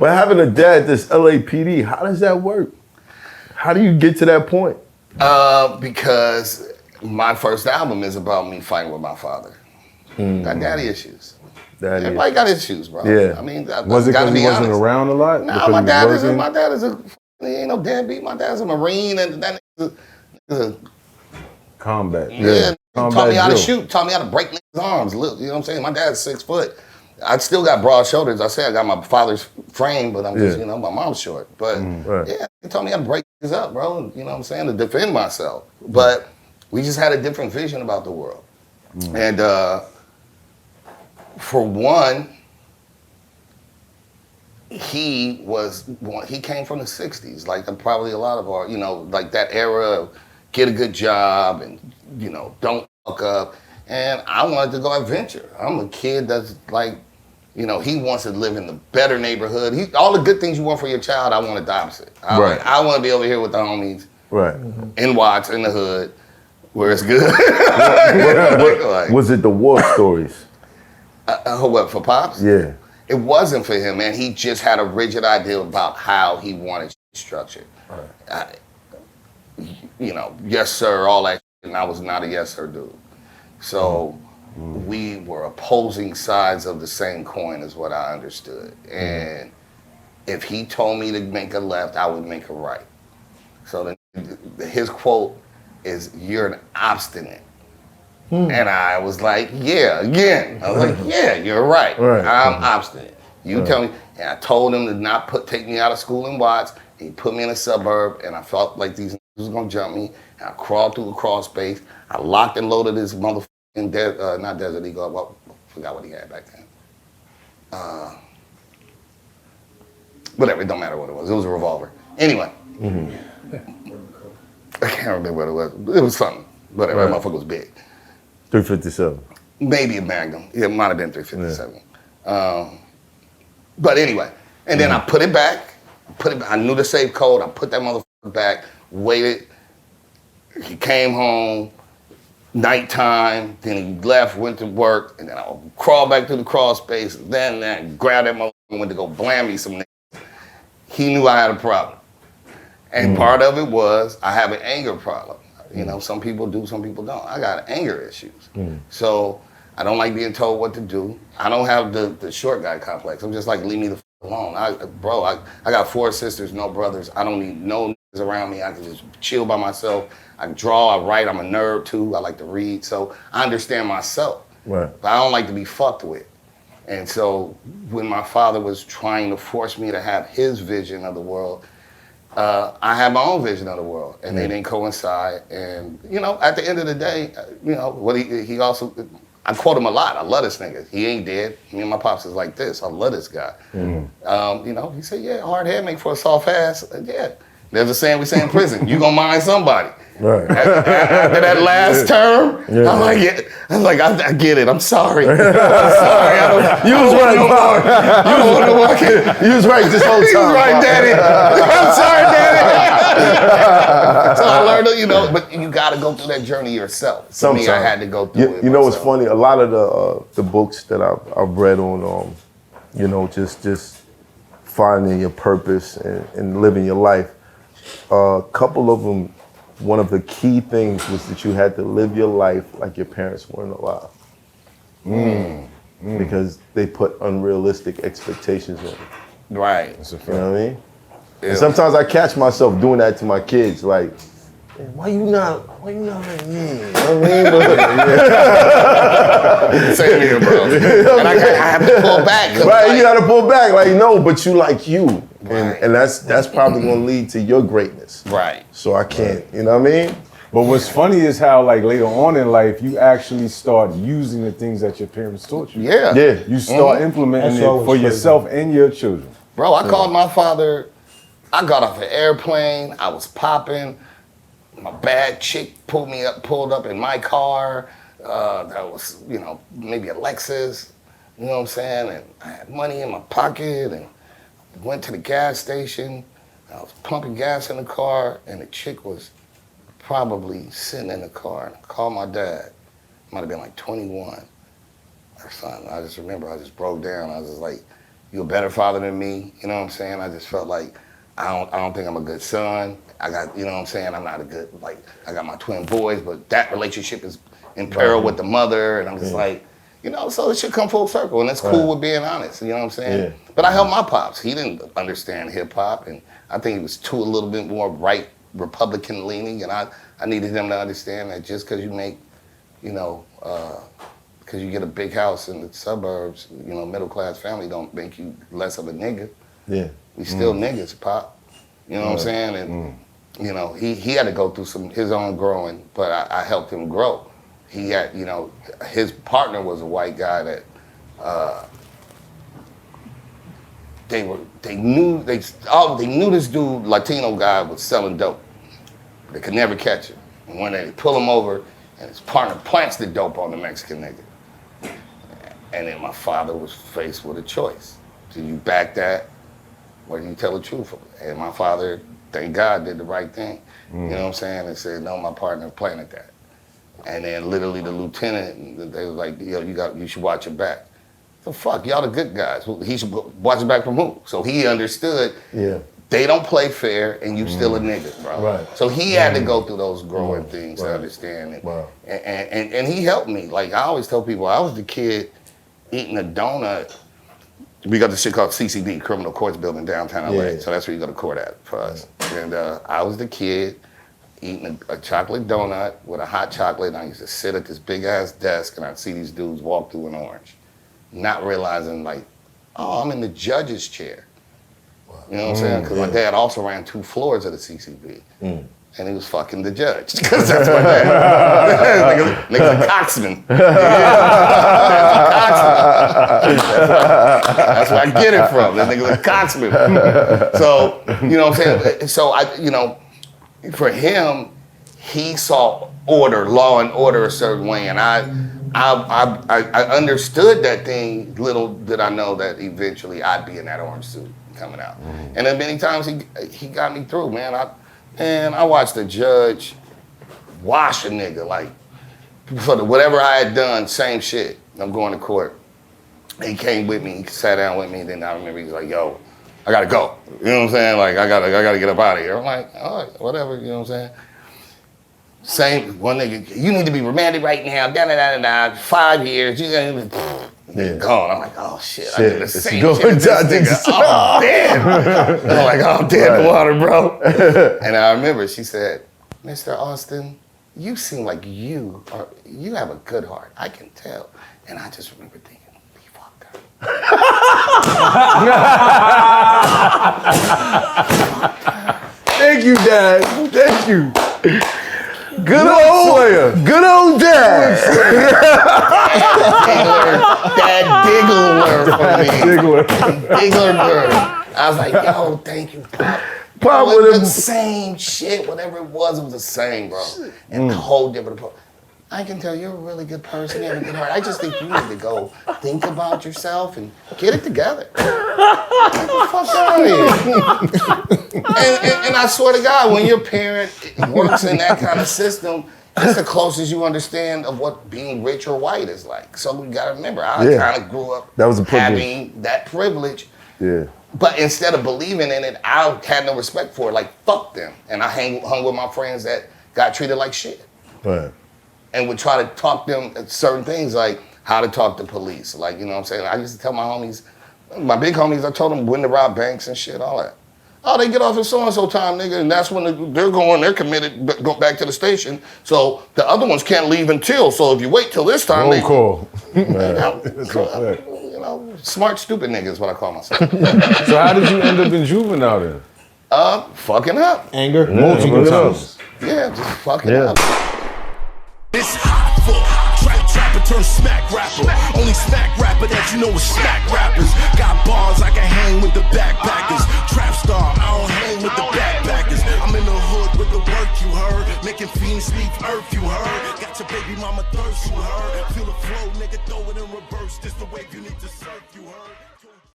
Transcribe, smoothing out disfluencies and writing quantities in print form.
But having a dad that's LAPD, how does that work? How do you get to that point? Because my first album is about me fighting with my father. Got daddy issues. Everybody got issues, bro. Yeah. I mean, was it because he wasn't around a lot? No, my dad is he ain't no deadbeat. My dad's a Marine, and that is a combat. Yeah, combat taught me how to drill. shoot, taught me how to break niggas' arms. Look, you know what I'm saying? My dad's 6 foot. I still got broad shoulders. I say I got my father's frame, but I'm just, my mom's short. But yeah, he taught me how to break things up, bro. You know what I'm saying? To defend myself. But we just had a different vision about the world. And for one, he came from the 60s, like probably a lot of our, like that era of get a good job and, don't fuck up. And I wanted to go adventure. I'm a kid that's like, he wants to live in the better neighborhood. All the good things you want for your child, I wanted the opposite. I want to be over here with the homies, in Watts, in the hood, where it's good. Was it the war stories? What, for Pops? Yeah. It wasn't for him, man. He just had a rigid idea about how he wanted structured. Yes, sir, all that shit, and I was not a yes, sir dude. So we were opposing sides of the same coin is what I understood. And if he told me to make a left, I would make a right. So his quote is, "You're an obstinate." And I was like, yeah, again. I was like, yeah, you're right. I'm obstinate. You tell me. And I told him to not take me out of school in Watts. He put me in a suburb, and I felt like these niggas was gonna jump me. And I crawled through the crawl space. I locked and loaded this motherfucking, not Desert Eagle, I forgot what he had back then. Whatever, it don't matter what it was. It was a revolver. Anyway. I can't remember what it was. It was something. Whatever, that motherfucker was big. 357. Maybe a Magnum. It might have been 357. But anyway, and then I put it back. I knew the safe code. I put that motherfucker back, waited. He came home, nighttime, then he left, went to work, and then I would crawl back through the crawl space, then I grabbed that motherfucker and went to go blam me some niggas. He knew I had a problem. And part of it was I have an anger problem. Some people do, some people don't. I got anger issues. So I don't like being told what to do. I don't have the short guy complex. I'm just like, leave me the alone. I got 4 sisters, no brothers. I don't need no niggas around me. I can just chill by myself. I draw, I write. I'm a nerd too. I like to read. So I understand myself. But I don't like to be fucked with. And so when my father was trying to force me to have his vision of the world, I had my own vision of the world, and they didn't coincide. And at the end of the day, what he also, I quote him a lot. I love this nigga. He ain't dead. Me and my pops is like this. I love this guy. He said, yeah, hard head make for a soft ass. Yeah. There's a saying we say in prison, you gonna mind somebody. After that last term, I'm like, I get it. I'm sorry. I'm sorry. You was right, You was right this whole time. You was right, Daddy. I'm sorry, Daddy. So I learned, but you gotta go through that journey yourself. For me, I had to go through it. You know what's funny? A lot of the books that I've read on, just finding your purpose and living your life. A couple of them, one of the key things was that you had to live your life like your parents weren't alive. Because they put unrealistic expectations on you. Right. You know what I mean? Yeah. And sometimes I catch myself doing that to my kids, like, why you not like me? You know what I mean? Same here, bro. And I have to pull back. Right, you gotta pull back. Like, no, but you like you. And that's probably gonna lead to your greatness. Right. So I can't, you know what I mean? But what's funny is how, like, later on in life, you actually start using the things that your parents taught you. Yeah. You start implementing it for yourself and your children. Bro, I called my father. I got off an airplane. I was popping. My bad chick pulled up in my car. That was, maybe a Lexus. You know what I'm saying? And I had money in my pocket and went to the gas station. I was pumping gas in the car, and the chick was probably sitting in the car. And I called my dad. Might have been like 21 or something. I just remember I just broke down. I was just like, you're a better father than me. You know what I'm saying? I just felt like I don't think I'm a good son. I got, you know what I'm saying? I'm not a good, like, I got my twin boys, but that relationship is in peril with the mother, and I'm just like, you know, so it should come full circle, and it's cool with being honest, you know what I'm saying? Yeah. But I helped my pops. He didn't understand hip hop, and I think he was a little bit more right, Republican leaning, and I needed him to understand that just because you make, you know, because you get a big house in the suburbs, you know, middle class family don't make you less of a nigga. Yeah. We still niggas, Pop. You know what I'm saying? And you know, he had to go through his own growing, but I helped him grow. He had, you know, his partner was a white guy that they knew this dude, Latino guy, was selling dope. They could never catch him. And when they pull him over, and his partner plants the dope on the Mexican nigga. And then my father was faced with a choice. Do you back that, or do you tell the truth? And my father, thank God, did the right thing. You know what I'm saying? And said, no, my partner planted that. And then literally the lieutenant, they was like, yo, you should watch your back. So fuck, y'all the good guys. He should watch your back from who? So he understood they don't play fair and you still a nigga, bro. Right. So he had to go through those growing things to understand it. Wow. And he helped me. Like I always tell people, I was the kid eating a donut. We got this shit called CCD, Criminal Courts Building, downtown LA. So that's where you go to court at for us. And I was the kid eating a chocolate donut with a hot chocolate, and I used to sit at this big ass desk and I'd see these dudes walk through an orange, not realizing like, oh, I'm in the judge's chair. You know what I'm saying? Because my dad also ran 2 floors of the CCB. And he was fucking the judge. Because that's my dad. Nigga's a coxman. That's where I get it from. That nigga's a coxman. So, you know what I'm saying? So, you know, for him, he saw order, law and order a certain way. And I understood that thing. Little did I know that eventually I'd be in that orange suit coming out. And then many times he got me through, man. I watched the judge wash a nigga, like, for whatever I had done, same shit. I'm going to court. He came with me, he sat down with me, then I remember he was like, yo, I gotta go. You know what I'm saying? Like, I gotta get up out of here. I'm like, all right, whatever, you know what I'm saying? Same, one nigga, you need to be remanded right now, da-da-da-da-da, 5 years, you gone. I'm like, oh shit, I did the same shit as this nigga. Oh, damn. I'm like, oh, damn, water, bro. And I remember she said, Mr. Austin, you seem like you have a good heart. I can tell. And I just remember thinking, he fucked her. Thank you, Dad. Thank you. Good old Dad. Dad Diggler for me. Diggler bird. I was like, yo, thank you, Pop. Pop It with was him. the same shit, whatever it was the same, bro. And a whole different approach. I can tell you're a really good person, you have a good heart. I just think you need to go think about yourself and get it together. Get the fuck out of here. And I swear to God, when your parent works in that kind of system, it's the closest you understand of what being rich or white is like. So you gotta remember, I kind of grew up that was a privilege. having that privilege. Yeah. But instead of believing in it, I had no respect for it. Like, fuck them. And I hung with my friends that got treated like shit. Right. And would try to talk them at certain things, like how to talk to police. Like, you know what I'm saying? I used to tell my homies, my big homies, I told them when to rob banks and shit, all that. Oh, they get off at so-and-so time, nigga, and that's when they're committed, go back to the station. So the other ones can't leave until, so if you wait till this time, Roll call. you know, smart, stupid nigga is what I call myself. So how did you end up in juvenile then? Fucking up. Anger? Multiple times. Yeah, just fucking up. It's hot for trapper turn smack rapper. Only smack rapper that you know is smack rappers. Got bars I can hang with the backpackers. Trap star, I don't hang with the backpackers. I'm in the hood with the work you heard. Making fiends leave earth you heard. Got your baby mama thirst you heard. Feel the flow, nigga, throw it in reverse. This the wave you need to surf you heard.